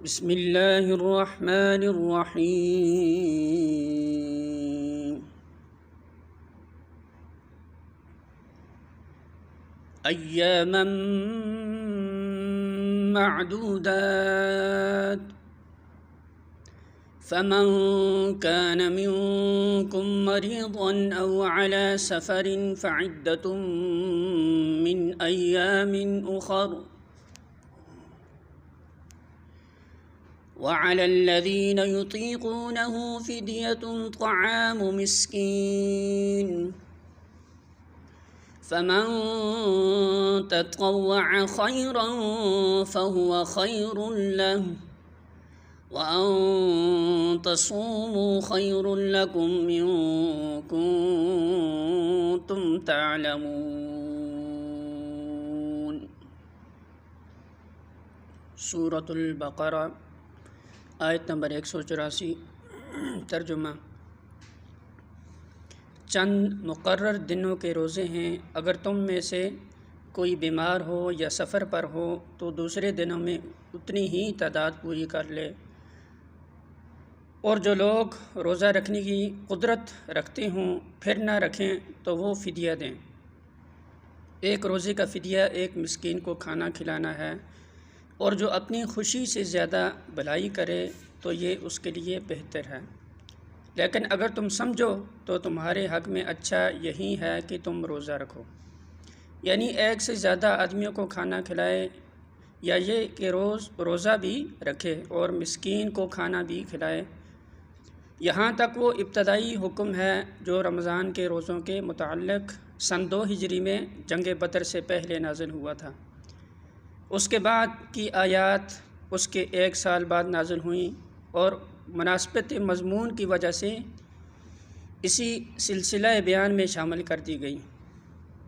بسم اللہ الرحمن الرحیم ایاما معدودات فمن كان منكم مريضا أو على سفر فعدة من أيام أخر وعلى الذين يطيقونه فدية طعام مسكين فمن تطوع خيرا فهو خير له وأن تصوموا خير لكم إن كنتم تعلمون۔ سورۃ البقرہ آیت نمبر 184۔ ترجمہ: چند مقرر دنوں کے روزے ہیں۔ اگر تم میں سے کوئی بیمار ہو یا سفر پر ہو تو دوسرے دنوں میں اتنی ہی تعداد پوری کر لے، اور جو لوگ روزہ رکھنے کی قدرت رکھتے ہوں پھر نہ رکھیں تو وہ فدیہ دیں۔ ایک روزے کا فدیہ ایک مسکین کو کھانا کھلانا ہے، اور جو اپنی خوشی سے زیادہ بھلائی کرے تو یہ اس کے لیے بہتر ہے۔ لیکن اگر تم سمجھو تو تمہارے حق میں اچھا یہی ہے کہ تم روزہ رکھو، یعنی ایک سے زیادہ آدمیوں کو کھانا کھلائے، یا یہ کہ روزہ بھی رکھے اور مسکین کو کھانا بھی کھلائے۔ یہاں تک وہ ابتدائی حکم ہے جو رمضان کے روزوں کے متعلق سن 2 ہجری میں جنگ بدر سے پہلے نازل ہوا تھا۔ اس کے بعد کی آیات اس کے 1 سال بعد نازل ہوئیں اور مناسبت مضمون کی وجہ سے اسی سلسلہ بیان میں شامل کر دی گئی۔